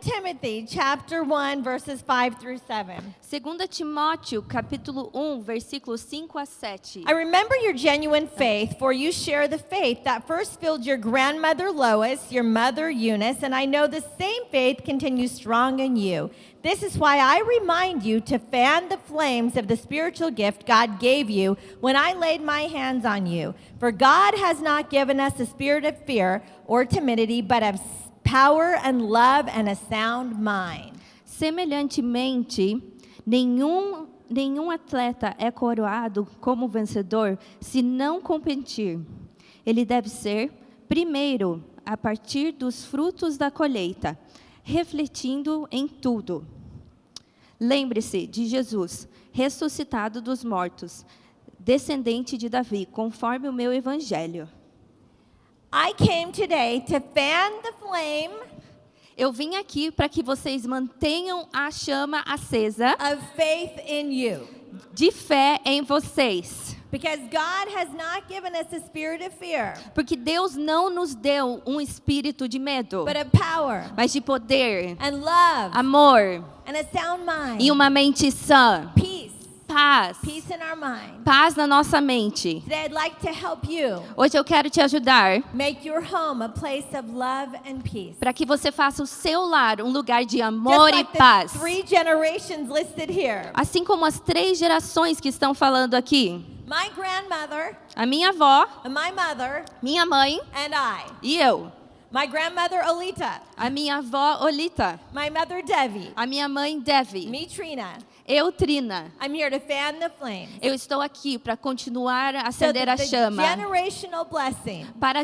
Timothy chapter 1 verses 5 through 7. 2 Timóteo, capítulo 1, versículos 5 a 7. I remember your genuine faith, for you share the faith that first filled your grandmother Lois, your mother Eunice, and I know the same faith continues strong in you. This is why I remind you to fan the flames of the spiritual gift God gave you when I laid my hands on you. For God has not given us a spirit of fear or timidity, but of power and love and a sound mind. Semelhantemente, nenhum atleta é coroado como vencedor se não competir. Ele deve ser, primeiro, a partir dos frutos da colheita, refletindo em tudo. Lembre-se de Jesus, ressuscitado dos mortos, descendente de Davi, conforme o meu evangelho. I came today to fan the flame Eu vim aqui para que vocês mantenham a chama acesa of faith in you. de fé em vocês. Because God has not given us a spirit of fear, Porque Deus não nos deu um espírito de medo, but of power mas de poder, and love amor and a sound mind. e uma mente sã. Peace. Paz. Peace in our mind. Paz na nossa mente. Today I'd like to help you Hoje eu quero te ajudar make your home a place of love and peace. para que você faça o seu lar um lugar de Just amor e like the paz. 3 generations listed here. Assim como as 3 gerações que estão falando aqui. My grandmother, A minha avó, my mother, minha mãe and I. e eu. My grandmother Olita, A minha avó Olita. my mother Devi, A minha mãe Devi. me Trina. Eu, Trina. I'm here to fan the flames. Eu estou aqui para continuar a So acender that a the chama. generational blessing Para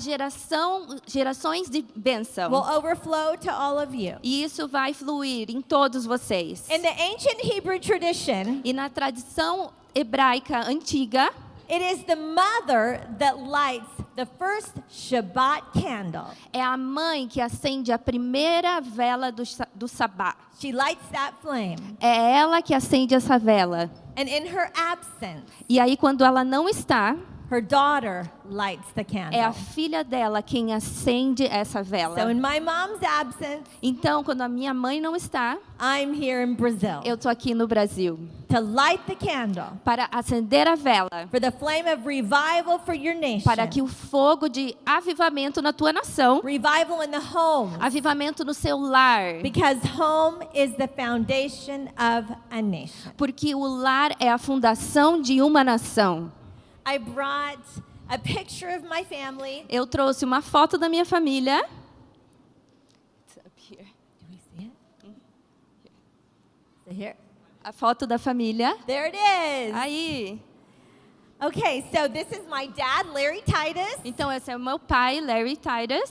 gerações de bênção. will overflow to all of you. E isso vai fluir em todos vocês. In the ancient Hebrew tradition, E na tradição hebraica antiga, it is the mother that lights the first Shabbat candle. é a mãe que acende a primeira vela do sabá. She lights that flame. É ela que acende essa vela. And in her absence, E aí, quando ela não está, her daughter lights the é a candle. filha dela quem acende essa vela. So in my mom's absence, Então, quando a minha mãe não está, I'm here in Brazil eu estou aqui no Brasil to light the candle para acender a vela, for the flame of revival for your nation. para que o fogo de avivamento na tua nação, Revival in the home. avivamento no seu lar, Because home is the foundation of a nation. porque o lar é a fundação de uma nação. I brought a picture of my family. Eu trouxe uma foto da minha família. It's up here. Do we see it? Is it here? A foto da família. There it is. Aí. Okay, so this is my dad, Larry Titus. Então, esse é o meu pai, Larry Titus.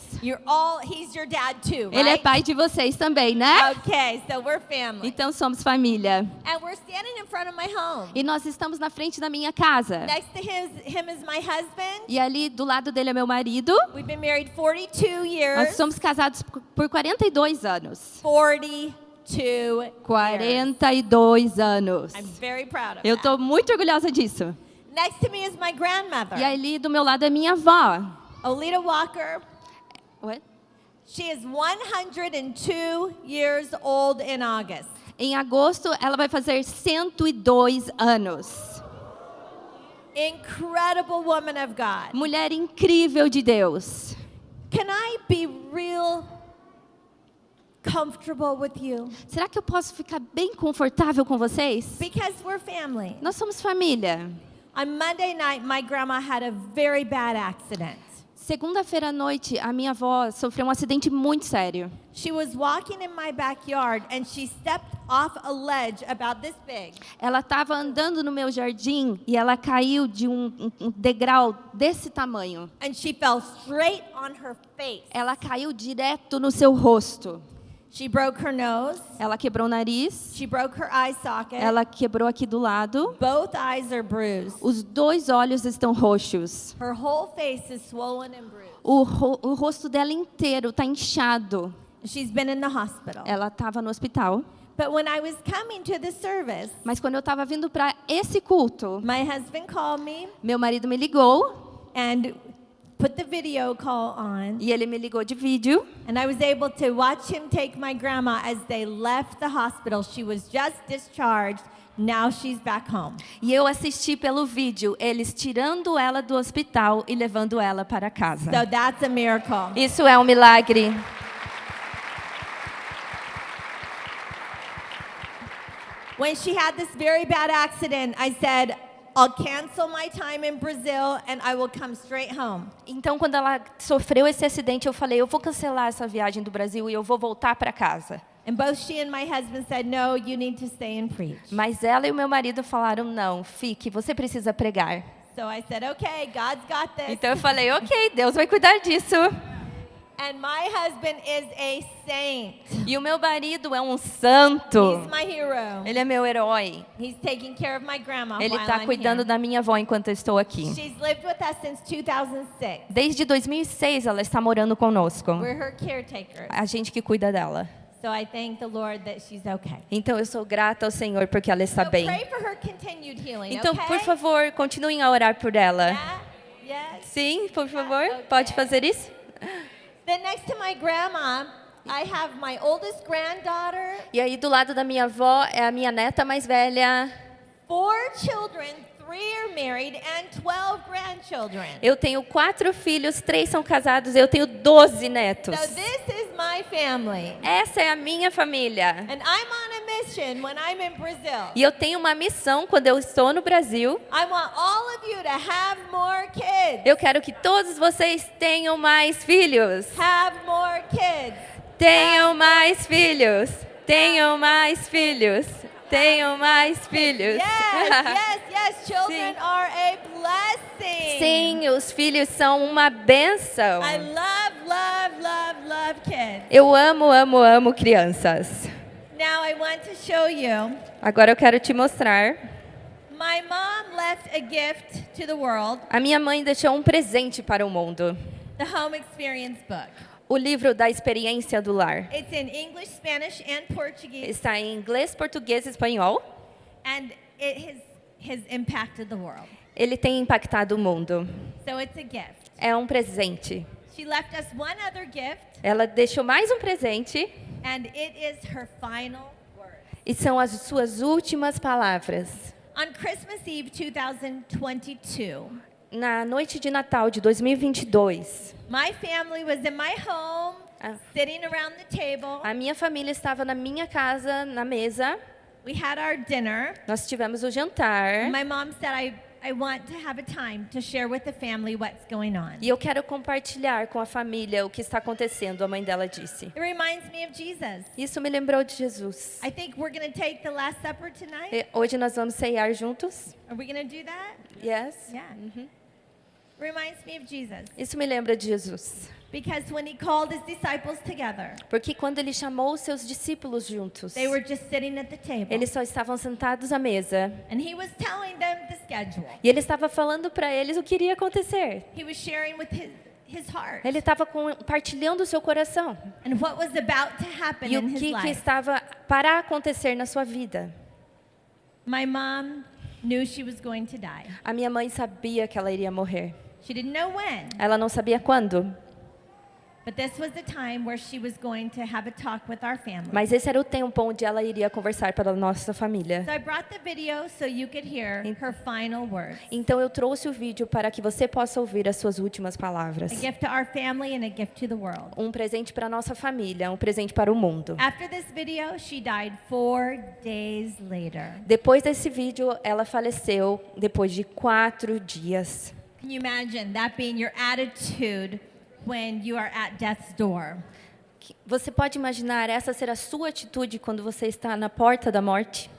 He's your dad too, right? Ele é pai de vocês também, né? Okay, so we're family. Então, somos família. And we're standing in front of my home. E nós estamos na frente da minha casa. Next to him is my husband. E ali do lado dele é meu marido. We've been married 42 Nós years. somos casados por 42 anos. 42 years. 42 anos. I'm very proud of Eu that. estou muito orgulhosa disso. Next to me is my grandmother, E ali do meu lado é minha avó. Olita Walker. What? She is 102 years old in August. Em agosto, ela vai fazer 102 anos. Incredible woman of God. Mulher incrível de Deus. Can I be real comfortable with you? Será que eu posso ficar bem confortável com vocês? Because we're family. Nós somos família. On Monday night, my grandma had a very bad accident. Segunda-feira à noite, a minha avó sofreu um acidente muito sério. She was walking in my backyard and she stepped off a ledge about this big. Ela estava andando no meu jardim e ela caiu de um degrau desse tamanho. And she fell straight on her face. Ela caiu direto no seu rosto. She broke her nose. Ela quebrou o nariz. She broke her eye socket. Ela quebrou aqui do lado. Both eyes are bruised. Os 2 olhos estão roxos. Her whole face is swollen and bruised. O rosto dela inteiro está inchado. She's been in the hospital. Ela estava no hospital. But when I was coming to the service, Mas quando eu estava vindo para esse culto, my husband called me meu marido me ligou and put the video call on, E ele me ligou de vídeo. and I was able to watch him take my grandma as they left the hospital. She was just discharged. Now she's back home. E eu assisti pelo vídeo eles tirando ela do hospital e levando ela para casa. So that's a miracle. Isso é um milagre. When she had this very bad accident, I said, I'll cancel my time in Brazil and I will come straight home. Então, quando ela sofreu esse acidente, eu falei, eu vou cancelar essa viagem do Brasil e eu vou voltar para casa. And both she and my husband said, no, you need to stay and preach. Mas ela e o meu marido falaram, não, fique, você precisa pregar. So I said, okay, God's got this. Então eu falei, ok, Deus vai cuidar disso. And my husband is a saint. E o meu marido é um santo. He's my hero. Ele é meu herói. He's taking care of my grandma Ele while está I'm cuidando here. da minha avó enquanto eu estou aqui. She's lived with us since 2006. Desde 2006 ela está morando conosco. We're her caretakers. A gente que cuida dela. So I thank the Lord that she's okay. Então eu sou grata ao Senhor porque ela está So bem. pray for her continued healing, Então, okay? por favor, continuem a orar por ela. Yeah? Yes. Sim, por favor, pode fazer isso? Then next to my grandma, I have my oldest granddaughter, E aí do lado da minha avó é a minha neta mais velha. 4 children, 3 are married, and 12 grandchildren. Eu tenho 4 filhos, 3 são casados, eu tenho 12 netos. So this is my family. Essa é a minha família. And I'm on a mission when I'm in Brazil. E eu tenho uma missão quando eu estou no Brasil. I want all of you to have more kids. Eu quero que todos vocês tenham mais filhos. Have more kids. Tenham mais filhos. Tenham mais filhos. Tenham mais filhos. Yes. Children Sim. are a blessing. Sim, os filhos são uma bênção. I love kids. Eu amo crianças. Now I want to show you. Agora eu quero te mostrar. My mom left a gift to the world, A minha mãe deixou um presente para o mundo. the Home Experience book. O livro da experiência do lar. It's in English, Spanish, and Portuguese, Está em inglês, português e espanhol. and it has impacted the world. Ele tem impactado o mundo. So it's a gift. É um presente. She left us one other gift, Ela deixou mais um presente and it is her final word. e são as suas últimas palavras. On Christmas Eve 2022, Na noite de Natal de 2022, my family was in my home, sitting around the table. a minha família estava na minha casa, na mesa. We had our dinner. Nós tivemos o jantar. My mom said, I want to have a time to share with the family what's going on. E eu quero compartilhar com a família o que está acontecendo, a mãe dela disse. It reminds me of Jesus. Isso me lembrou de Jesus. I think we're going to take the Last Supper tonight. E hoje nós vamos ceiar juntos. Are we going to do that? Yes? Yeah. Reminds me of Jesus. Isso me lembra de Jesus. Because when he called his disciples together, Porque quando ele chamou os seus discípulos juntos, they were just sitting at the table. eles só estavam sentados à mesa. And he was telling them the schedule. E ele estava falando para eles o que iria acontecer. He was sharing with his heart Ele estava compartilhando o seu coração. and what was about to happen E in o his que life. estava para acontecer na sua vida. My mom knew she was going to die. A minha mãe sabia que ela iria morrer. She didn't know when, Ela não sabia quando. but this was the time where she was going to have a talk with our family. Mas esse era o tempo onde ela iria conversar para a nossa família. So I brought the video so you could hear her final words. Então eu trouxe o vídeo para que você possa ouvir as suas últimas palavras. A gift to our family and a gift to the world. Um presente para a nossa família, um presente para o mundo. After this video, she died 4 days later. Depois desse vídeo, ela faleceu depois de 4 dias. Can you imagine that being your attitude when you are at death's door? Você pode imaginar essa ser a sua atitude quando você está na porta da morte?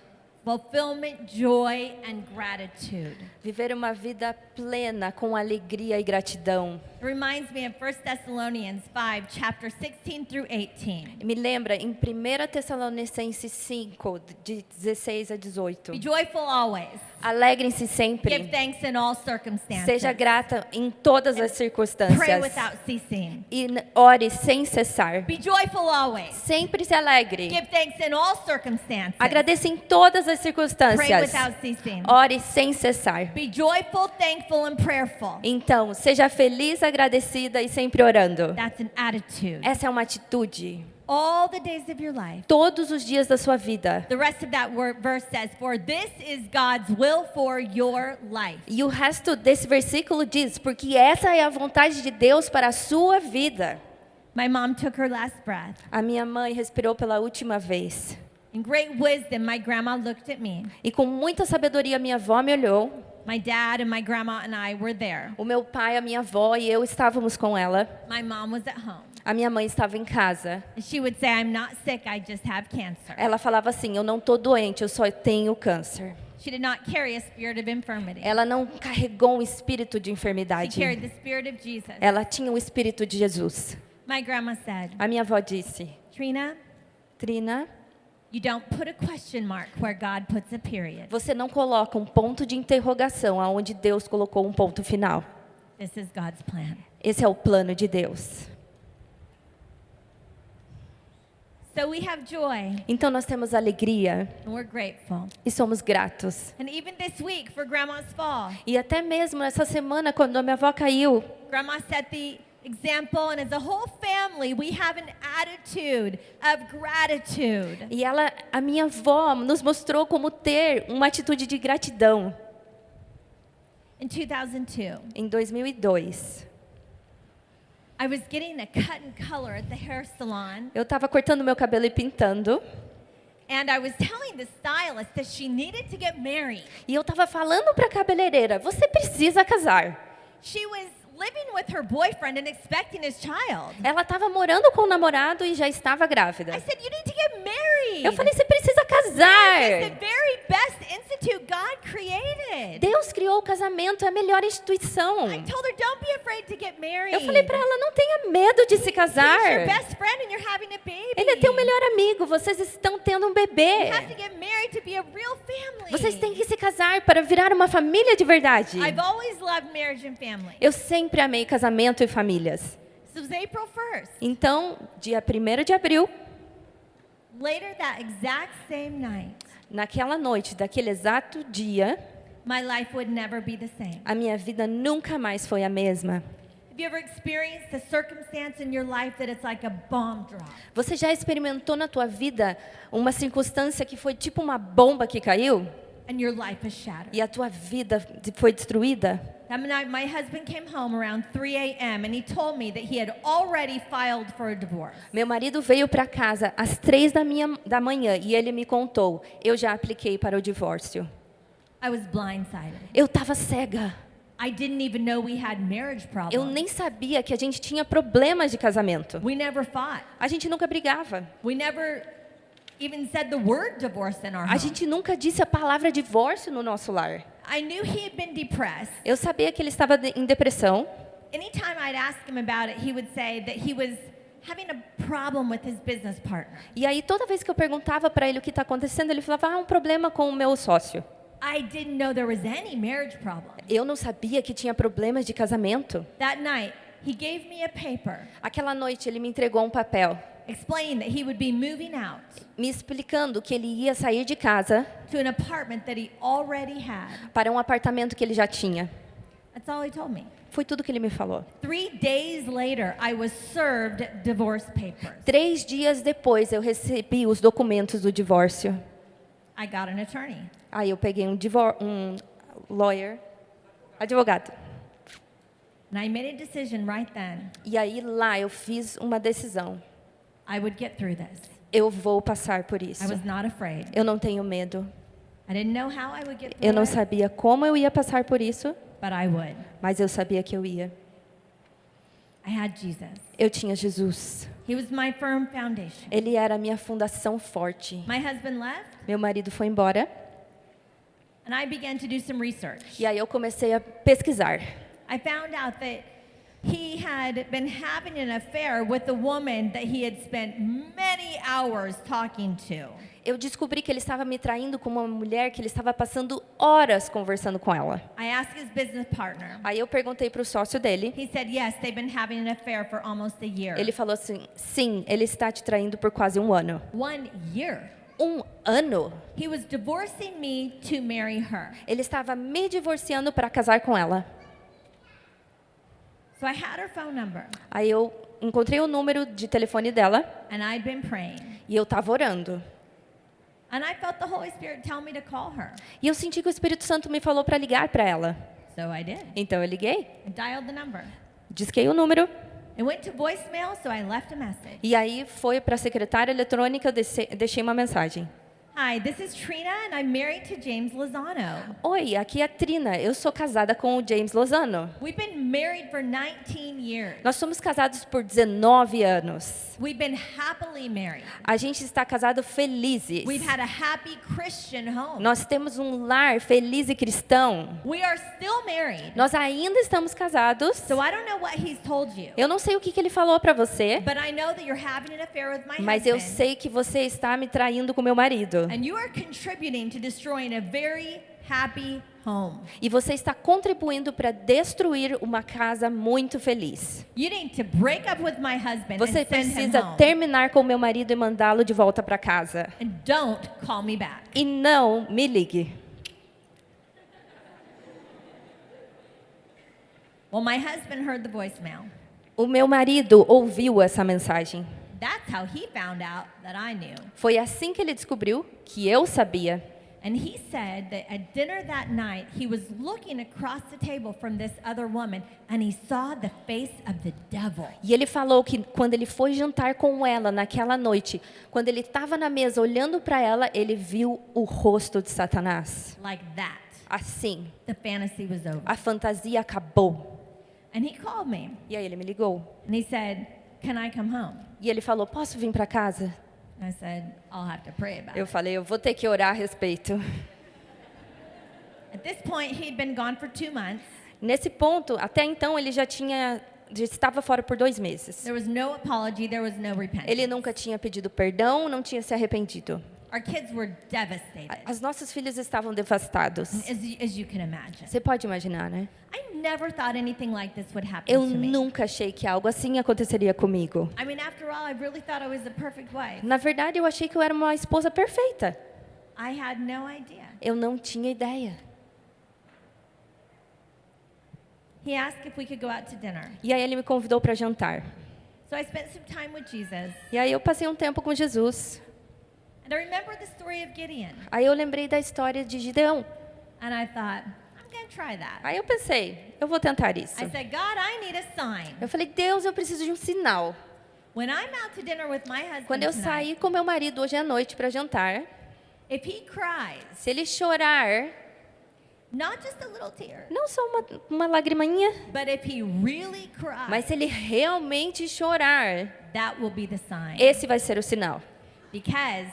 Fulfillment, joy, and gratitude. Viver uma vida plena com alegria e gratidão. It reminds me of 1 Thessalonians 5, chapter 16 through 18. Me lembra em 1 Tessalonicenses 5, de 16 a 18. Be joyful always. Alegrem-se Give sempre. thanks in all circumstances. Seja grata em todas as Pray circunstâncias. without ceasing. E ore sem cessar. Be joyful always. Sempre se alegre. Give thanks in all circumstances. Agradeça em todas as Pray circunstâncias. without ceasing. Ore sem cessar. Be joyful, thankful, and prayerful. Então, seja feliz, agradecida e sempre orando. That's an attitude. Essa é uma atitude. All the days of your life. Todos os dias da sua vida. The rest of that verse says, for this is God's will for your life. E o resto desse versículo diz, porque essa é a vontade de Deus para a sua vida. My mom took her last breath. A minha mãe respirou pela última vez. In great wisdom, my grandma looked at me. E com muita sabedoria, minha avó me olhou. My dad and my grandma and I were there. O meu pai, a minha avó e eu estávamos com ela. My mom was at home. A minha mãe estava em casa. And she would say, I'm not sick, I just have cancer. Ela falava assim, eu não estou doente, eu só tenho câncer. She did not carry a spirit of infirmity. Ela não carregou um espírito de She enfermidade. carried the spirit of Jesus. Ela tinha o espírito de Jesus. My grandma said, A minha avó disse, Trina, Trina, you don't put a question mark where God puts a period. você não coloca um ponto de interrogação aonde Deus colocou um ponto final. This is God's plan. Esse é o plano de Deus. So we have joy Então nós temos alegria and we're grateful. e somos gratos. And even this week for Grandma's fall, E até mesmo nessa semana, quando a minha avó caiu, Grandma set the example, and as a whole family, we have an attitude of gratitude. e a minha avó nos mostrou como ter uma atitude de gratidão. In 2002, Em 2002, I was getting a cut and color at the hair salon, eu estava cortando meu cabelo e pintando. and I was telling the stylist that she needed to get married. E eu estava falando para a cabeleireira, você precisa casar. She was living with her boyfriend and expecting his child. Ela estava morando com o namorado e já estava grávida. I said, you need to get married. Eu falei, você precisa It's the casar. very best institute God created. Deus criou o casamento, é a melhor instituição. I told her, don't be afraid to get married. Eu falei para ela, não tenha medo de se He's your casar. best friend and you're having a baby. Ele é teu melhor amigo, vocês estão tendo um You bebê. have to get married to be a real family. Vocês têm que se casar para virar uma família de verdade. I've always loved marriage and family. Eu sempre amei casamento e famílias. So it was April 1st. Então, dia 1º de abril, Later that exact same night, naquela noite, daquele exato dia, my life would never be the same. a minha vida nunca mais foi a mesma. Have you ever experienced a circumstance in your life that it's like a bomb drop? Você já experimentou na tua vida uma circunstância que foi tipo uma bomba que caiu And your life is shattered. e a tua vida foi destruída? That night, my husband came home around 3 a.m. and he told me that he had already filed for a divorce. Meu marido veio para casa às 3 da manhã e ele me contou, eu já apliquei para o divórcio. I was blindsided. Eu estava cega. I didn't even know we had marriage Eu problems. nem sabia que a gente tinha problemas de casamento. We never fought. A gente nunca brigava. We never even said the word divorce in our A home. gente nunca disse a palavra divórcio no nosso lar. I knew he had been depressed. Eu sabia que ele estava em depressão. Anytime I'd ask him about it, he would say that he was having a problem with his business partner. E aí, toda vez que eu perguntava para ele o que está acontecendo, ele falava, um problema com o meu sócio. I didn't know there was any marriage problem. Eu não sabia que tinha problemas de casamento. That night, he gave me a paper Aquela noite, ele me entregou um papel, explaining that he would be moving out me explicando que ele ia sair de casa to an apartment that he already had. para um apartamento que ele já tinha. That's all he told me. Foi tudo que ele me falou. 3 days later, I was served divorce papers. 3 dias depois, eu recebi os documentos do divórcio. I got an attorney. Aí eu peguei um lawyer, advogado. And I made a decision right then. E aí lá eu fiz uma decisão. I would get through this. Eu vou passar por isso. I was not afraid. Eu não tenho medo. I didn't know how I would get Eu through não it, sabia como eu ia passar por isso, but I would. mas eu sabia que eu ia. I had Jesus. Eu tinha Jesus. He was my firm foundation. Ele era a minha fundação forte. My husband left, Meu marido foi embora and I began to do some research. e aí eu comecei a pesquisar. I found out that he had been having an affair with a woman that he had spent many hours talking to. Eu descobri que ele estava me traindo com uma mulher que ele estava passando horas conversando com ela. I asked his business partner. Aí eu perguntei para o sócio dele. He said, yes, they've been having an affair for almost a year. Ele falou assim, sim, ele está te traindo por quase 1 ano. 1 year. 1 ano? He was divorcing me to marry her. Ele estava me divorciando para casar com ela. So I had her phone number, Aí eu encontrei o número de telefone dela and I'd been praying. e eu estava orando. And I felt the Holy Spirit tell me to call her. E eu senti que o Espírito Santo me falou para ligar para ela. So I did. Então eu liguei, I dialed the number. disquei o número It went to voicemail, so I left a message. e aí foi para a secretária eletrônica, eu deixei uma mensagem. Hi, this is Trina, and I'm married to James Lozano. Oi, aqui é a Trina, eu sou casada com o James Lozano. We've been married for 19 years. Nós somos casados por 19 anos. We've been happily married. A gente está casado felizes. We've had a happy Christian home. Nós temos um lar feliz e cristão. We are still married. Nós ainda estamos casados. So I don't know what he's told you, Eu não sei o que ele falou para você, but I know that you're having an affair with my mas eu husband. sei que você está me traindo com meu marido. And you are contributing to destroying a very happy home. E você está contribuindo para destruir uma casa muito feliz. You need to break up with my husband Você and send him precisa home. terminar com meu marido e mandá-lo de volta para casa. And don't call me back. E não me ligue. Well, my husband heard the voicemail. O meu marido ouviu essa mensagem. That's how he found out that I knew. Foi assim que ele descobriu que eu sabia. And he said that at dinner that night, he was looking across the table from this other woman and he saw the face of the devil. E ele falou que quando ele foi jantar com ela naquela noite, quando ele estava na mesa olhando para ela, ele viu o rosto de Satanás. Like that. Assim, The fantasy was over. a fantasia acabou. And he called me E aí ele me ligou. and he said, "Can I come home?" E ele falou, posso vir para casa? I said, "I'll have to pray about Eu it." falei, eu vou ter que orar a respeito. At this point, he'd been gone for 2 months. Nesse ponto, até então, ele já estava fora por 2 meses. There was no apology, there was no repentance. Ele nunca tinha pedido perdão, não tinha se arrependido. Our kids were devastated, Os nossos filhos estavam devastados. as you can imagine. Você pode imaginar, né? I never thought anything like this would happen Eu to me. nunca achei que algo assim aconteceria comigo. I mean, after all, I really thought I was the perfect wife. Na verdade, eu achei que eu era uma esposa perfeita. I had no idea. Eu não tinha ideia. He asked if we could go out to dinner. E aí ele me convidou para jantar. So I spent some time with Jesus. E aí eu passei um tempo com Jesus. And I remember the story of Gideon. Aí eu lembrei da história de Gideão. And I thought, I'm going to try that. Aí eu pensei, eu vou tentar isso. I said, God, I need a sign. Eu falei, Deus, eu preciso de um sinal. When I'm out to dinner with my Quando husband eu tonight, sair com meu marido hoje à noite para jantar, if he cries, se ele chorar, not just a little tear, não só uma lagriminha, but if he really cries, mas se ele realmente chorar, that will be the sign. esse vai ser o sinal. Because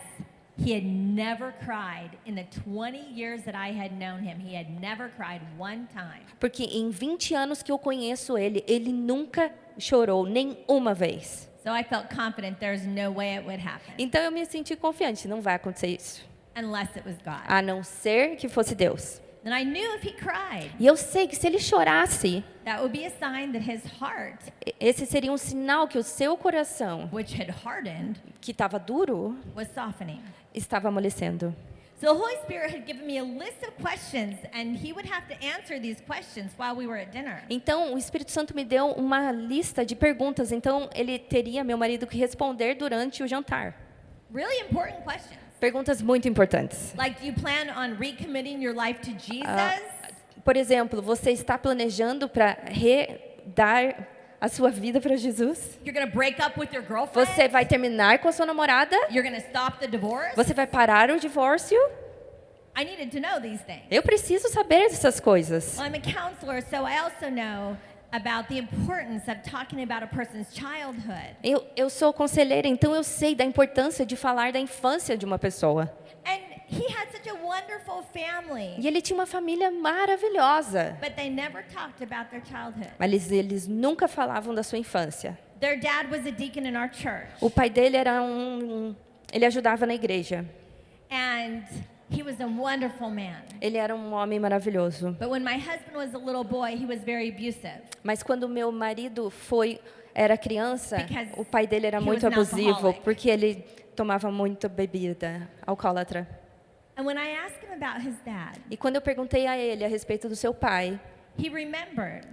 he had never cried in the 20 years that I had known him. He had never cried one time. Porque em 20 anos que eu conheço ele, ele nunca chorou nem uma vez. So I felt confident there's no way it would happen Então eu me senti confiante, não vai acontecer isso. unless it was God. A não ser que fosse Deus. And I knew if he cried, E eu sei que se ele chorasse, that would be a sign that his heart, esse seria um sinal que o seu coração, which had hardened, que estava duro, was softening. estava amolecendo. So the Holy Spirit had given me a list of questions, and he would have to answer these questions while we were at dinner. Então, o Espírito Santo me deu uma lista de perguntas. Então, ele teria, meu marido, que responder durante o jantar. Really important questions. Perguntas muito importantes. Like, do you plan on recommitting your life to Jesus? Por exemplo, você está planejando para dar a sua vida para Jesus? You're going to break up with your girlfriend? Você vai terminar com a sua namorada? You're going to stop the divorce? Você vai parar o divórcio? I needed to know these things. Eu preciso saber dessas coisas. Well, I'm a counselor, so I also know about the importance of talking about a person's childhood. Eu sou conselheira, então eu sei da importância de falar da infância de uma pessoa. And he had such a wonderful family, E ele tinha uma família maravilhosa. but they never talked about their childhood. Mas eles nunca falavam da sua infância. Their dad was a deacon in our church, O pai dele era ele ajudava na igreja. and he was a wonderful man. Ele era um homem maravilhoso. But when my husband was a little boy, he was very abusive. Mas quando meu marido era criança, Because o pai dele era he muito was an abusivo, alcoholic. porque ele tomava muita bebida, alcoólatra. And when I asked him about his dad, E quando eu perguntei a ele a respeito do seu pai, he remembered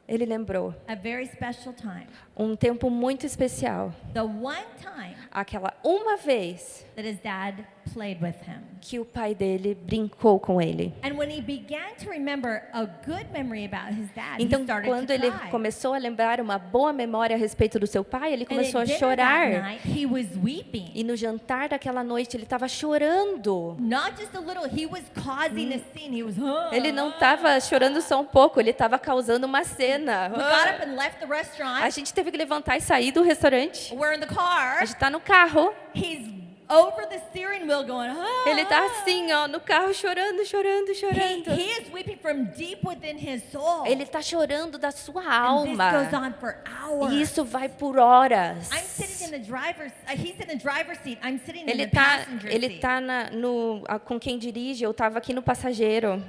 ele lembrou a very special time. um tempo muito especial. The one time Aquela uma vez that his dad played with him. que o pai dele brincou com ele. And when he began to remember a good memory about his dad, Então, he started quando to ele cry. começou a lembrar uma boa memória a respeito do seu pai, ele And começou a at dinner that chorar. night, he was weeping. E no jantar daquela noite, ele estava chorando. Not just a little, he was causing a scene. He was, Ele não estava chorando só um pouco, ele estava causando uma cena. We got up and left the A restaurant. gente teve que levantar e sair do restaurante. We're in the A car. gente está no carro. He's over the steering wheel going, Ele está assim, ó, no carro chorando, chorando, chorando. He is weeping from deep within his soul. Ele está chorando da sua And this goes alma. on for hours. E isso vai por horas. I'm sitting in the driver's, he's in the driver's seat. I'm sitting in Ele the tá, passenger ele seat. tá com quem dirige, eu estava aqui no passageiro.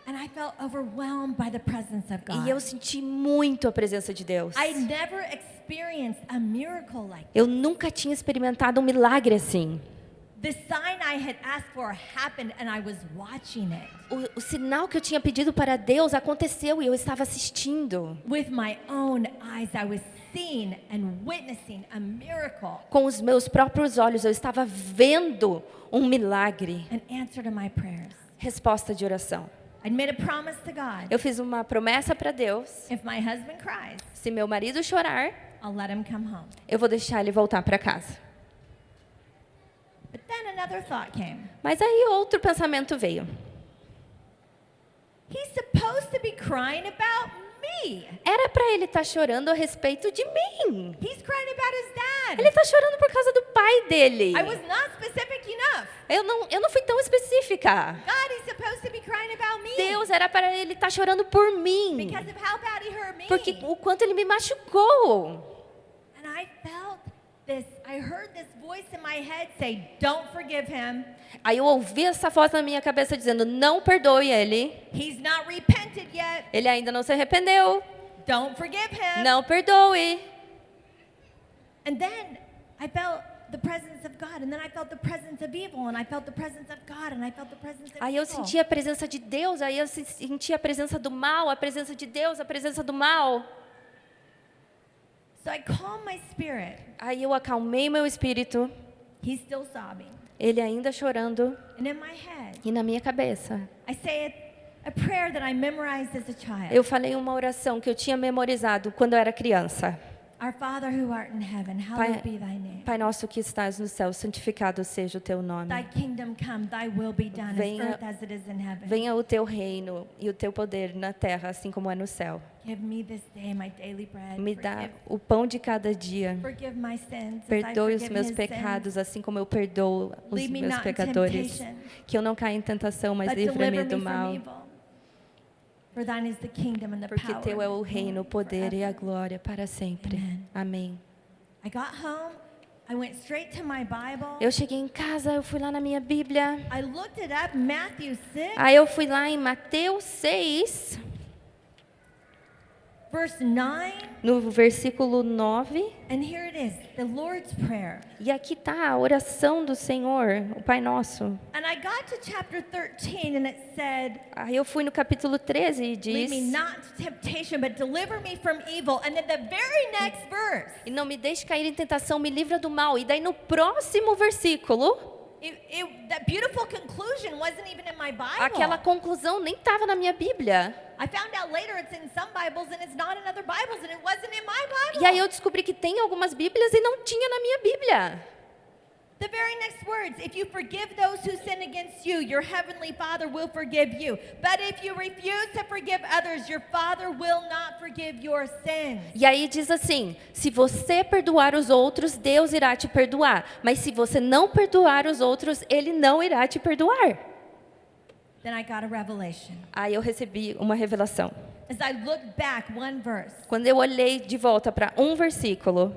And I felt overwhelmed by the presence of God. E eu senti muito a presença de Deus. I never experienced a miracle like Eu nunca tinha experimentado um milagre assim. the sign I had asked for happened and I was watching it. O sinal que eu tinha pedido para Deus aconteceu e eu estava assistindo. With my own eyes, I was seeing and witnessing a miracle, Com os meus próprios olhos, eu estava vendo um milagre. an answer to my prayers. Resposta de oração. I'd made a promise to God. Eu fiz uma promessa para Deus. If my husband cries, Se meu marido chorar, I'll let him come home. eu vou deixar ele voltar para casa. But then another thought came. Mas aí outro pensamento veio. He's supposed to be crying about me. Era para ele estar chorando a respeito de mim. He's crying about his dad. Ele está chorando por causa do pai dele. I was not specific enough. Eu não fui tão específica. God is supposed to be crying about me. Deus era para ele estar chorando por mim. Because of how bad he hurt me. Porque o quanto ele me machucou. And I felt this, I heard this voice in my head say, don't forgive him. Aí eu ouvi essa voz na minha cabeça dizendo, não perdoe ele. He's not repented yet. Ele ainda não se arrependeu. Don't forgive him. Não perdoe. And then I felt the presence of God. And then I felt the presence of evil. And I felt the presence of God. And I felt the presence of Aí eu evil. senti a presença de Deus, aí eu senti a presença do mal, a presença de Deus, a presença do mal. So I calmed my spirit. Aí eu acalmei meu espírito, He's still sobbing. ele ainda chorando, And in my head, e na minha cabeça. I say a prayer that I memorized as a child. Eu falei uma oração que eu tinha memorizado quando eu era criança. Our Father who art in heaven, hallowed be thy name. Pai nosso que estás no céu, santificado seja o teu nome. Thy kingdom come, thy will be done, Venha- as earth as it is in heaven. Venha o teu reino e o teu poder na terra, assim como é no céu. Give me this day my daily bread. Me dá o pão de cada dia. Forgive my sins, as I Perdoe os forgive meus his pecados, sins. assim como eu perdoo os Lead me meus not in pecadores. temptation, Que eu não caia em tentação, mas but livra-me deliver do me from mal. evil. For thine is the kingdom and the Porque power teu é and o the reino, o glory poder e a forever. glória para sempre. Amen. Amém. I got home. I went straight to my Bible. Eu cheguei em casa, eu fui lá na minha Bíblia. I looked it up, Matthew 6, Aí eu fui lá em Mateus 6, verse 9. no versículo 9. And here it is, the Lord's Prayer. E aqui está a oração do Senhor, o Pai Nosso. And I got to chapter 13 and it said, Aí eu fui no capítulo 13 e lead me diz: not to temptation, but deliver me from evil. And then the very next verse, E não me deixe cair em tentação, me livra do mal. E daí no próximo versículo, that beautiful conclusion wasn't even in my Bible. aquela conclusão nem estava na minha Bíblia. I found out later it's in some Bibles and it's not in other Bibles and it wasn't in my Bible. E aí eu descobri que tem algumas Bíblias e não tinha na minha Bíblia. The very next words, if you forgive those who sin against you, your heavenly Father will forgive you. But if you refuse to forgive others, your Father will not forgive your sins. E aí diz assim: se você perdoar os outros, Deus irá te perdoar. Mas se você não perdoar os outros, Ele não irá te perdoar. Then I got a revelation. Aí eu recebi uma revelação. As I looked back one verse, Quando eu olhei de volta para um versículo,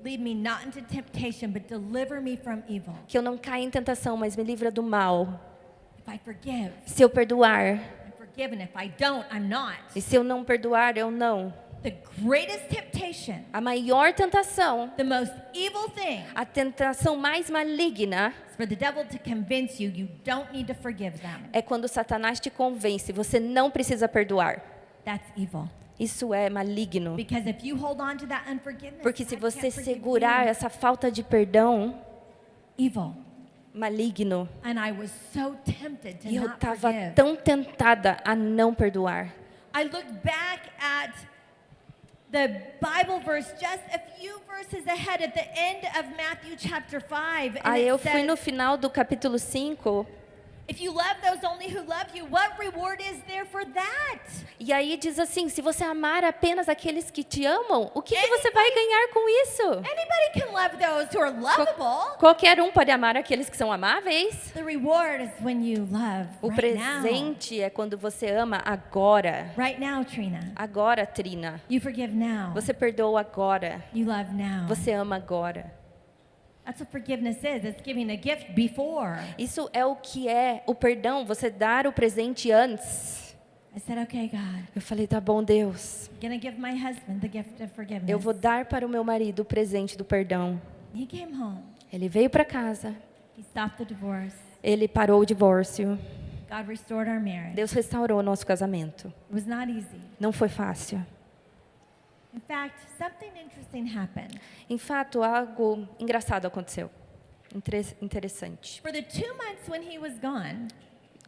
lead me not into temptation, but deliver me from evil. que eu não caia em tentação, mas me livra do mal. If I forgive, Se eu perdoar, I'm forgiven. If I don't, I'm not. e se eu não perdoar, eu não. The greatest temptation, A maior tentação, the most evil thing, a tentação mais maligna, is for the devil to convince you you don't need to forgive them. é quando Satanás te convence, você não precisa perdoar. That's evil. Isso é maligno. Because if you hold on to that unforgiveness, Porque se God você can't forgive segurar you. essa falta de perdão, Evil. maligno. And I was so tempted to E eu not estava forgive. tão tentada a não perdoar. I looked back at the Bible verse just a few verses ahead at the end of Matthew chapter 5. And Aí it eu fui no says, final do capítulo 5, if you love those only who love you, what reward is there for that? e aí diz assim, se você amar apenas aqueles que te amam, o que você vai ganhar com isso? Anybody can love those who are lovable. Qualquer um pode amar aqueles que são amáveis. The reward is when you love O right now. presente é quando você ama agora. Right now, Trina. Agora, Trina. You forgive now. Você perdoa agora. You love now. Você ama agora. That's what forgiveness is. It's giving a gift before. Isso é o que é o perdão, você dar o presente antes. I said, okay, God, Eu falei, tá bom, Deus. I'm going to give my husband the gift of forgiveness. Eu vou dar para o meu marido o presente do perdão. He came home. Ele veio para casa. He stopped the divorce. Ele parou o divórcio. God restored our marriage. Deus restaurou o nosso casamento. It was not easy. Não foi fácil. In fact, something interesting happened. Em fato, algo engraçado aconteceu. Interessante. For the 2 months when he was gone,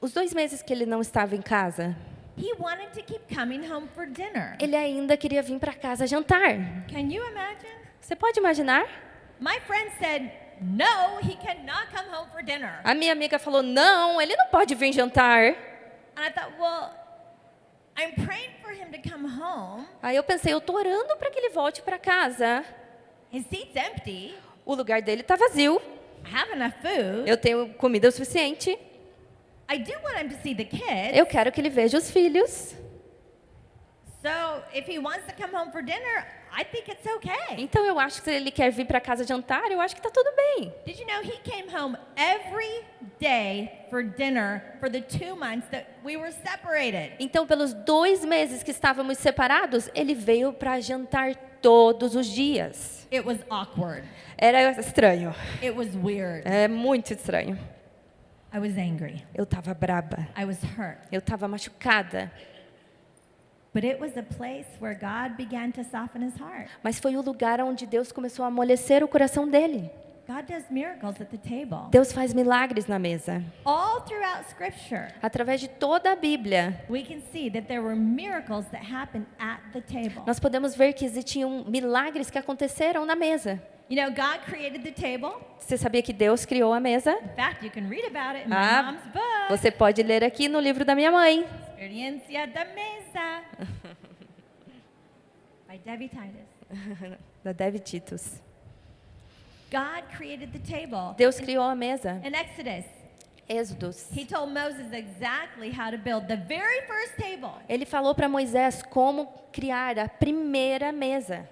Os 2 meses que ele não estava em casa, he wanted to keep coming home for dinner. ele ainda queria vir para casa jantar. Can you imagine? Você pode imaginar? My friend said, no, he cannot come home for dinner. A minha amiga falou, não, ele não pode vir jantar. And I thought, well, I'm praying for him to come home. Aí eu pensei, eu tô orando para que ele volte para casa. His seat's empty. O lugar dele está vazio. I have enough food. Eu tenho comida o suficiente. I do want him to see the kids. Eu quero que ele veja os filhos. So if he wants to come home for dinner, I think it's okay. Então eu acho que se ele quer vir para casa jantar, eu acho que está tudo bem. Did you know he came home every day for dinner for the 2 months that we were separated? Então, pelos 2 meses que estávamos separados, ele veio para jantar todos os dias. It was awkward. Era estranho. It was weird. É muito estranho. I was angry. Eu estava braba. I was hurt. Eu estava machucada. But it was a place where God began to soften his heart. Mas foi o lugar onde Deus começou a amolecer o coração dele. God does miracles at the table. Deus faz milagres na mesa. All throughout Scripture, Através de toda a Bíblia, we can see that there were miracles that happened at the table. nós podemos ver que existiam milagres que aconteceram na mesa. You know, God created the table. Você sabia que Deus criou a mesa? In fact, you can read about it in my Ah, mom's book. você pode ler aqui no livro da minha mãe. Experiência da mesa. By Debbie Titus. Da Dev Titus. God created the table. Deus criou a mesa. In Exodus, Êxodos. he told Moses exactly how to build the very first table. Ele falou para Moisés como criar a primeira mesa.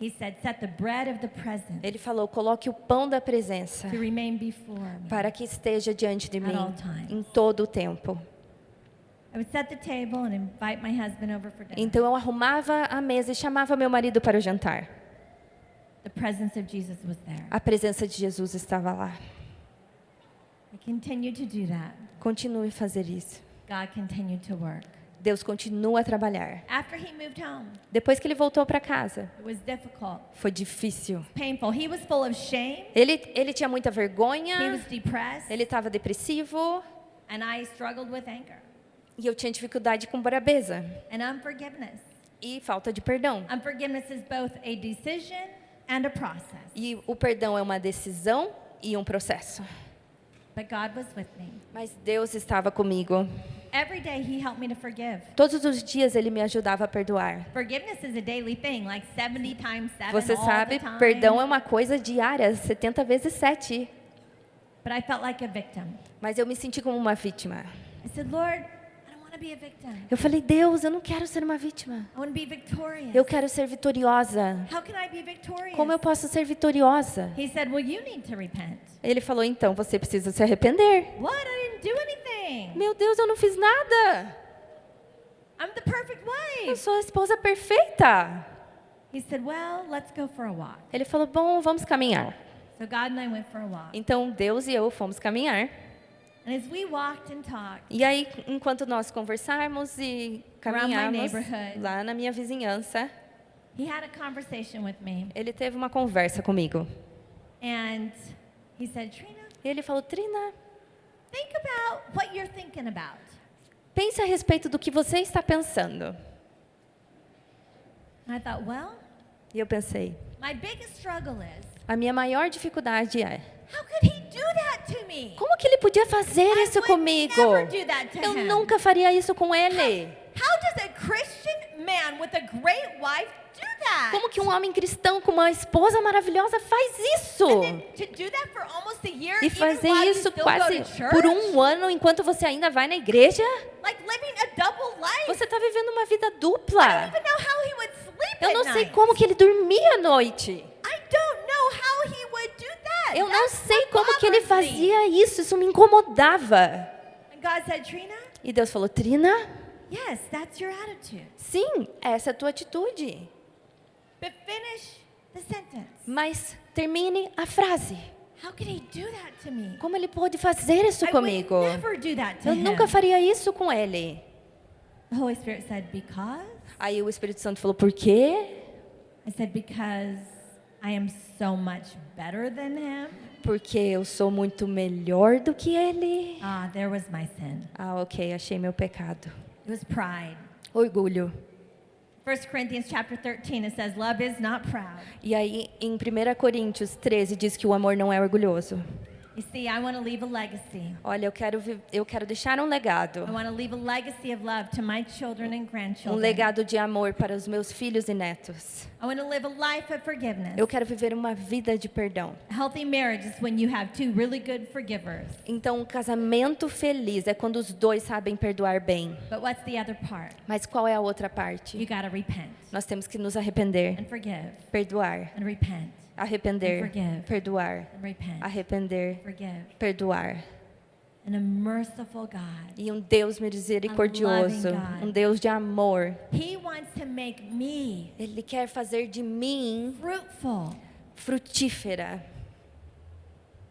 He said, set the bread of the presence Ele falou, coloque o pão da presença to remain before me. para que esteja diante de At mim all times. em todo o tempo. I would set the table and invite my husband over for dinner. Então eu arrumava a mesa e chamava meu marido para o jantar. The presence of Jesus was there. A presença de Jesus estava lá. I continued to do that. Continue a fazer isso. God continued to work. Deus continua a trabalhar. After he moved home, Depois que ele voltou para casa, it was difficult, foi difícil. painful. He was full of shame. Ele tinha muita He vergonha, was depressed. ele estava depressivo And I struggled with anger e eu tinha dificuldade com brabeza and unforgiveness. e falta de perdão. Unforgiveness is both a decision and a process. E o perdão é uma decisão e um processo. But God was with me. Mas Deus estava comigo. Every day he helped me to forgive. Todos os dias ele me ajudava a perdoar. Forgiveness is a daily thing, like 70 times 7 Você all sabe, the time. perdão é uma coisa diária, 70 vezes 7. But I felt like a victim. Mas eu me senti como uma vítima. I said, Lord, I don't want to be a victim. Eu falei, Deus, eu não quero ser uma vítima. I want to be victorious. Eu quero ser vitoriosa. How can I be victorious? Como eu posso ser vitoriosa? He said, well, you need to repent. Ele falou, então, você precisa se arrepender. What? I didn't do anything. Meu Deus, eu não fiz nada. I'm the perfect Eu wife. sou a esposa perfeita. He said, well, let's go for a walk. Ele falou, bom, vamos caminhar. So God and I went for a walk. Então, Deus e eu fomos caminhar. And as we walked and talked, E aí, enquanto nós conversarmos e caminharmos neighborhood. lá na minha vizinhança, he had a conversation with me. ele teve uma conversa comigo. And he said, Trina, E ele falou: Trina, think about what you're thinking about. pense a respeito do que você está pensando. And I thought, well, E eu pensei, my biggest struggle is, a minha maior dificuldade é, how could he do that to me? como que ele podia fazer I isso would comigo? never do that to Eu him. nunca faria isso com ele. How does a Christian man with a great wife do that? Como que um homem cristão com uma esposa maravilhosa faz isso? And then to do that for almost a year, E even fazer while you isso still quase go to church? por um ano enquanto você ainda vai na igreja? Like living a double life. Você está vivendo uma vida I don't dupla. even know how he would sleep Eu at não sei night. como que ele dormia à noite. I don't know how he would do that. Eu não That's sei what como que ele bothers me. fazia isso me incomodava. And God said, Trina, E Deus falou: Trina, yes, that's your attitude. sim, essa é a tua atitude. But finish the sentence. Mas termine a frase. How could he do that to me? Como ele pôde fazer isso I comigo? would never do that to Eu him. nunca faria isso com ele. The Holy Spirit said, because? Aí o Espírito Santo falou: por quê? I said, because I am so much better than him. Porque eu sou muito melhor do que ele. Ah, there was my sin. Ah, ok, achei meu pecado. It was pride. Orgulho. 1 Corinthians chapter 13, it says, love is not proud. E aí, em 1 Coríntios 13, diz que o amor não é orgulhoso. You see, I want to leave a legacy. Olha, eu quero deixar um legado. I want to leave a legacy of love to my children and grandchildren. Um legado de amor para os meus filhos e netos. I want to live a life of forgiveness. Eu quero viver uma vida de perdão. A healthy marriage is when you have two really good forgivers. Então, um casamento feliz é quando os dois sabem perdoar bem. But what's the other part? Mas qual é a outra You parte? got to repent Nós temos que nos arrepender, and forgive perdoar, and repent arrepender, Forgive. perdoar, and repent. arrepender, Forgive. perdoar. And a merciful God. E um Deus misericordioso, A loving God. um Deus de amor. He wants to make me Ele quer fazer de mim fruitful. frutífera.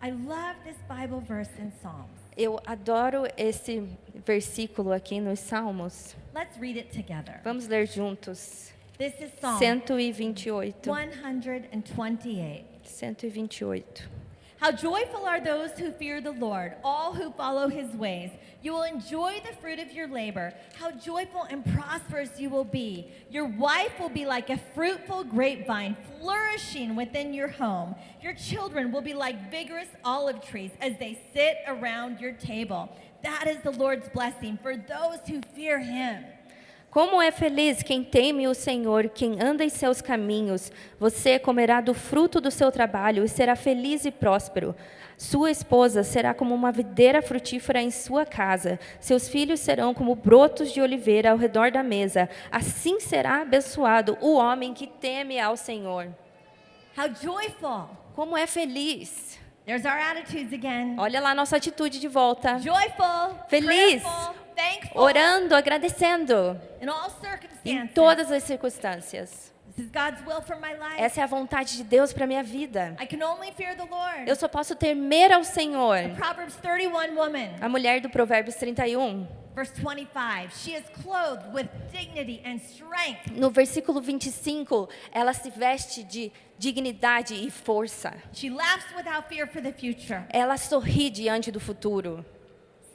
I love this Bible verse in Psalms. Eu adoro esse versículo aqui nos Salmos. Let's read it together. Vamos ler juntos. This is Psalm 128. 128. 128. How joyful are those who fear the Lord, all who follow his ways. You will enjoy the fruit of your labor. How joyful and prosperous you will be. Your wife will be like a fruitful grapevine, flourishing within your home. Your children will be like vigorous olive trees as they sit around your table. That is the Lord's blessing for those who fear him. Como é feliz quem teme o Senhor, quem anda em seus caminhos. Você comerá do fruto do seu trabalho e será feliz e próspero. Sua esposa será como uma videira frutífera em sua casa. Seus filhos serão como brotos de oliveira ao redor da mesa. Assim será abençoado o homem que teme ao Senhor. How joyful. Como é feliz. There's our attitudes again. Olha lá nossa atitude de volta. Joyful, Feliz. prayerful, thankful, Orando, agradecendo. in all Em circumstances. todas as circunstâncias. This is God's will for my life. Essa é a vontade de Deus para minha vida. I can only fear the Lord. Eu só posso temer ao Senhor. Proverbs 31 woman, A mulher do Provérbios 31, verse 25. She is clothed with dignity and strength. no versículo 25, ela se veste de dignidade e força. She laughs without fear for the future. Ela sorri diante do futuro.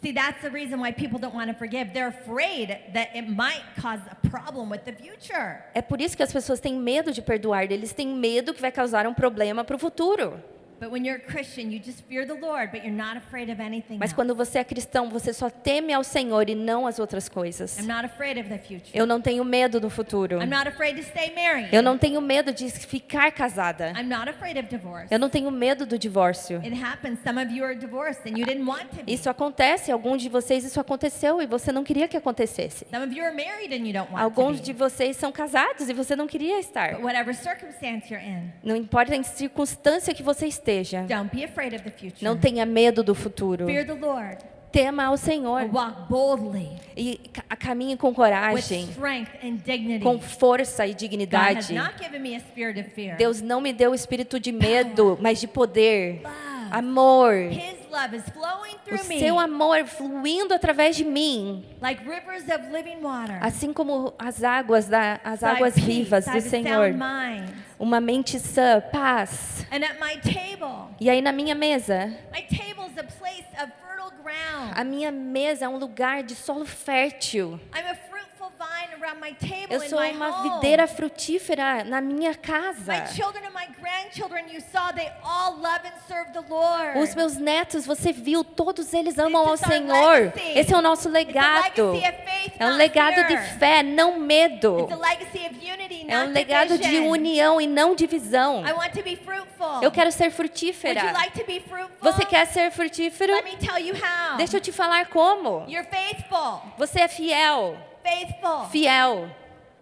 See, that's the reason why people don't want to forgive. They're afraid that it might cause a problem with the future. É por isso que as pessoas têm medo de perdoar. Eles têm medo que vai causar um problema para o futuro. But when you're a Christian, you just fear the Lord, but you're not afraid of anything Mas else. quando você é cristão, você só teme ao Senhor e não as outras coisas. I'm not afraid of the future. Eu não tenho medo do futuro. I'm not afraid to stay married. Eu não tenho medo de ficar casada. I'm not afraid of divorce. Eu não tenho medo do divórcio. It happens. Some of you are divorced and you didn't want to be. Isso acontece, alguns de vocês isso aconteceu e você não queria que acontecesse. Some of you are married and you don't want Alguns to de be. vocês são casados e você não queria estar. But whatever circumstance you're in, Não importa em circunstância que você esteja. don't be afraid of the future. Não tenha medo do futuro. Fear the Lord. Tema ao Senhor Walk boldly e caminhe com with coragem, strength and dignity. com força e God has dignidade. not given me a spirit of fear. Deus não me deu o espírito de medo, mas de poder, Love. amor, His love is flowing o through me seu amor fluindo através de mim, like rivers of living water. assim como as águas So I have peace, vivas I do have a Senhor. sound mind. Uma mente sã, paz. And at my table, E aí na minha mesa, my table is a place of fertile ground. a minha mesa é um lugar de solo fértil. I'm a fruitful vine around my table Eu in sou my uma home. videira frutífera na minha casa. My children and my grandchildren, you saw, they all love and serve the Lord. Os meus netos, você viu, todos eles amam ao This is our Senhor. legacy. Esse é o nosso It's a legado. legacy of faith, É um not legado de fear. fé, não medo. It's a legacy of unity, É um not legado de division. união e não divisão. I want to be fruitful. Eu quero ser Would frutífera. you like to be fruitful? Você quer ser frutífero? Let me tell you how. Deixa eu te falar como. You're faithful. Você é fiel, Faithful. fiel,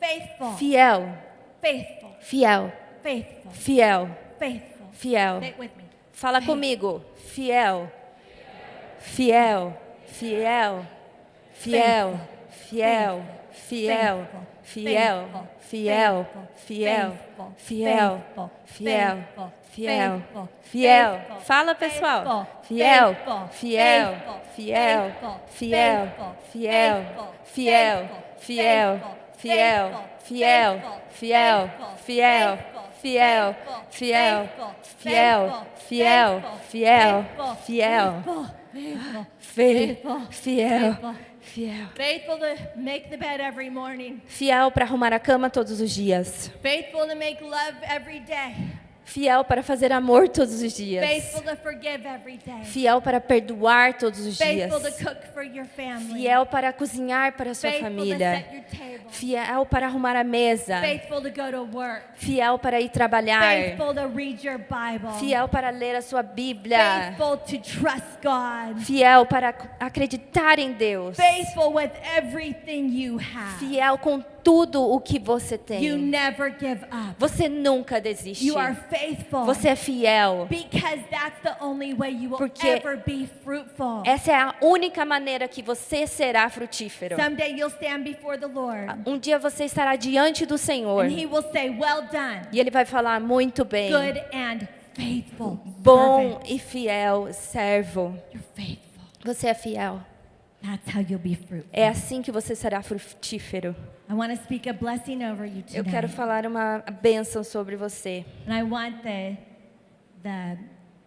Faithful. fiel, Faithful. fiel, Faithful. fiel, Faithful. fiel. Say it with me. Fala comigo. Fiel, fiel, fiel, fiel, fiel, fiel, fiel, fiel, fiel, fiel, fiel, fiel, fiel. Fala, pessoal. Fiel, fiel, fiel, fiel, fiel, fiel, fiel, fiel, fiel, fiel, fiel, fiel, fiel, fiel, fiel, fiel, fiel, fiel, fiel. Faithful to make the bed every morning. Fiel para arrumar a cama todos os dias. Faithful to make love every day. Fiel para fazer amor todos os dias. Faithful to forgive every day. Fiel para perdoar todos os dias. Faithful to cook for your family. Fiel para cozinhar para a sua Faithful to família. set your table. Fiel para arrumar a mesa. Faithful to go to work. Fiel para ir trabalhar. Faithful to read your Bible. Fiel para ler a sua Bíblia. Faithful to trust God. Fiel para acreditar em Deus. Faithful with everything you have. Fiel com tudo o que você You tem. never give up. Você nunca desiste. You are faithful. Você é fiel. Because that's the only way you will Porque ever be fruitful. Essa é a única maneira que você será frutífero. Someday you'll stand before the Lord. Um dia você estará diante do Senhor And He will say, well done, e Ele vai falar muito bem. good and faithful Bom servant. e fiel servo. You're faithful. Você é fiel. That's how you'll be fruitful. É assim que você será frutífero. I want to speak a blessing over you Eu quero tonight. falar uma bênção sobre você. And I want the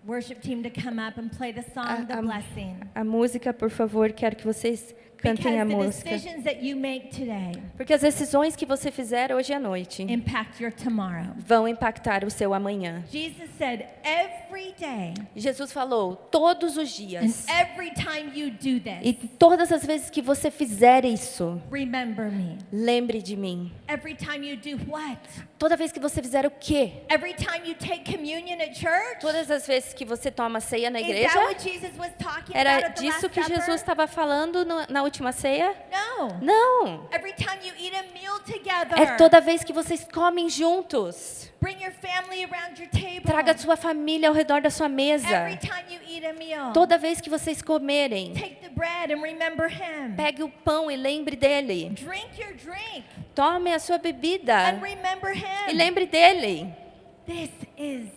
worship team to come up and play the song, The Blessing. A música, por favor, quero que vocês cantem a Because the música. decisions that you make today Porque as decisões que você fizer hoje à noite impact your tomorrow. vão impactar o seu amanhã. Jesus said, every day, Jesus falou, todos os and dias, every time you do e this, todas as vezes que você fizer isso, remember me. lembre de mim. Every time you do what? Toda vez que você fizer o quê? Every time you take communion at church? Todas as vezes que você toma ceia na Is igreja? that what Jesus was talking about Era at the disso Last que Jesus Supper? estava falando na última ceia? No. Não. Every time you eat a meal together. É toda vez que vocês comem juntos. Bring your family around your table. Traga sua família ao redor da sua mesa. Every time you eat a meal. Toda vez que vocês comerem, Take the bread and remember him. pegue o pão e lembre dele. Drink your drink Tome a sua bebida and remember e him. lembre dele. This is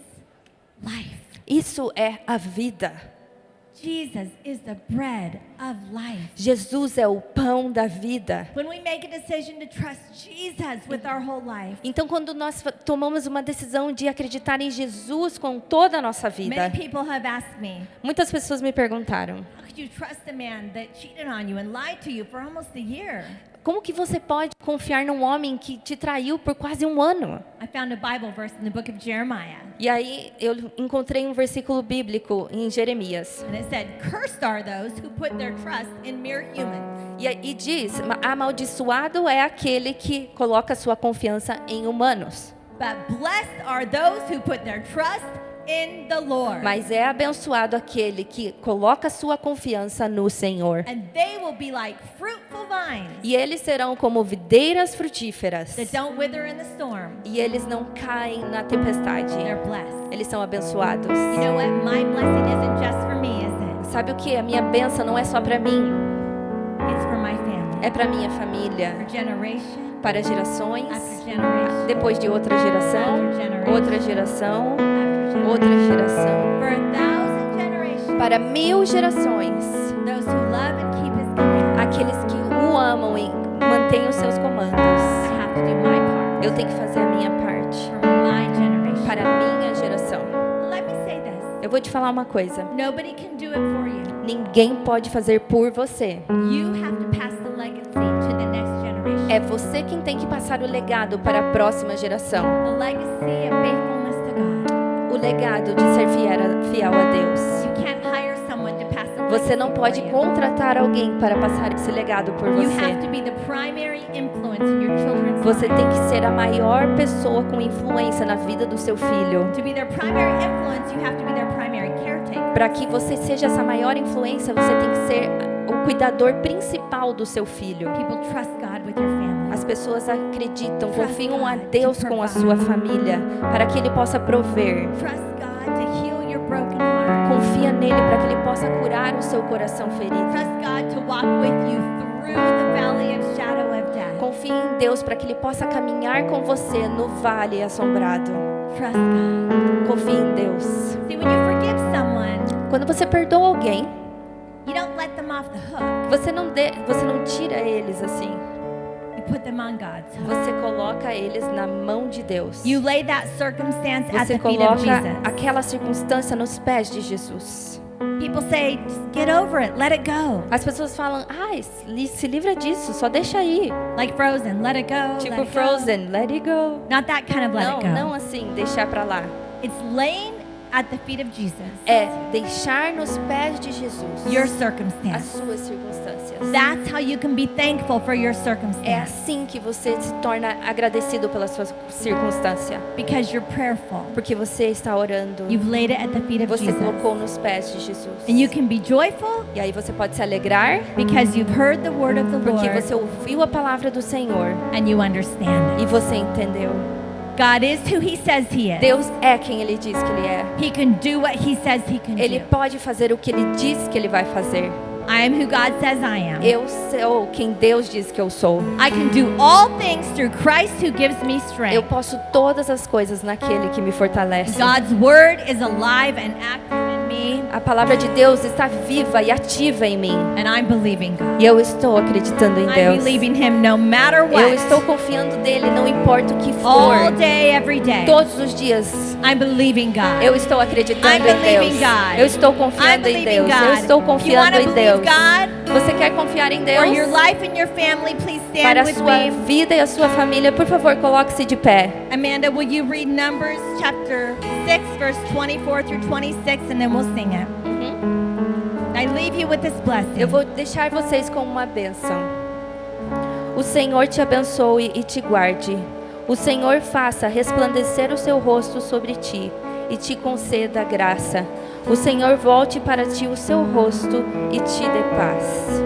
life. Isso é a vida. Jesus is the bread of life. Jesus é o pão da vida. When we make a decision to trust Jesus with our whole life, Então, quando nós tomamos uma decisão de acreditar em Jesus com toda a nossa vida, many people have asked me, muitas pessoas me perguntaram: how could you trust a man that cheated on you and lied to you for almost a year? como que você pode confiar num homem que te traiu por quase um ano? I found a Bible verse in the book of Jeremiah, E aí eu encontrei um versículo bíblico em Jeremias. and it said, cursed are those who put their trust in mere humans. E diz: amaldiçoado é aquele que coloca sua confiança em humanos. But blessed are those who put their trust in the Lord. Mas é abençoado aquele que coloca sua confiança no Senhor. And they will be like fruitful vines E eles serão como videiras frutíferas. that don't wither in the storm. E eles não caem na tempestade. They're blessed. Eles são abençoados. You know what? My blessing isn't just for me, is it? Sabe o que? A minha bênção não é só para mim. It's for my family. É para minha família. For generation Para gerações. after generation Depois de outra geração. after generation Outra geração. after generation. Outra geração. For 1,000 generations. para 1000 gerações, those who love and keep his commandments. aqueles que o amam e mantêm os seus comandos. I have to do my part Eu tenho que fazer a minha parte for my generation. para a minha geração. Let me say this. Eu vou te falar uma coisa. Nobody can do it for you. Ninguém pode fazer por você. You have to pass the legacy to the next generation. É você quem tem que passar o legado para a próxima geração. The legacy of faithfulness to God. O legado de ser fiel a Deus. You can't hire someone to pass the Você não legacy pode for you. contratar alguém para passar esse legado por You você. have to be the primary influence in your children's Você lives. tem que ser a maior pessoa com influência na vida do seu filho. To be their primary influence, you have to be their primary caretaker. Para que você seja essa maior influência, você tem que ser o cuidador principal do seu filho. People trust God with your family. As pessoas acreditam, confiam a Deus com a sua família, para que Ele possa prover. Trust God to heal your broken heart. Confia nele para que Ele possa curar o seu coração ferido. Trust God to walk with you through the valley of shadow of death. Confie em Deus para que Ele possa caminhar com você no vale assombrado. Trust God. Confie em Deus. See, when you forgive someone, Quando você perdoa alguém, you don't let them off the hook. você não tira eles assim. You put them on God's hook. Você coloca eles na mão de Deus. You lay that circumstance at Você the feet of coloca Jesus. aquela circunstância nos pés de Jesus. People say, just get over it, let it go. As pessoas falam, se livra disso, só deixa aí. Like Frozen, let it go. Tipo let it Frozen, let it go. Go. Not that kind of let it go. Não assim, deixar pra lá. It's laying at the feet of Jesus. É deixar nos pés de Jesus Your as circumstance. suas circunstâncias. That's how you can be thankful for your É circumstance. assim que você se torna agradecido pela sua circunstância. Because you're prayerful. Porque você está orando. You've laid it at the feet of Você Jesus. colocou nos pés de Jesus. And you can be joyful E aí você pode se alegrar because you've heard the word of the porque Lord você ouviu a palavra do Senhor and you understand e it. você entendeu. God is who he says he is. Deus é quem Ele diz que Ele é. He can do what he says he can Ele do. pode fazer o que Ele diz que Ele vai fazer. I am who God says I am. Eu sou quem Deus diz que eu sou. I can do all things through Christ who gives me Eu strength. posso todas as coisas naquele que me fortalece. God's word is alive and active in me, A palavra de Deus está viva e ativa em mim. and I'm believing God. E eu estou acreditando em I'm Deus. believing him no matter Eu what. estou confiando nele, não importa o que All for. day, every day. Todos os dias. I'm believing God. Eu estou acreditando I'm em Deus. believing God. Eu estou I'm confiando em believing Deus. Eu God. estou You confiando want to em believe Deus. God Você quer confiar em for your Deus? life and your family? Please Para stand a with sua me. vida e a sua família, por favor, coloque-se de pé. Amanda, will you read Numbers chapter 6, verse 24 through 26, and then we'll sing it. I leave you with this blessing. Eu vou deixar vocês com uma bênção. O Senhor te abençoe e te guarde. O Senhor faça resplandecer o seu rosto sobre ti e te conceda graça. O Senhor volte para ti o seu rosto e te dê paz.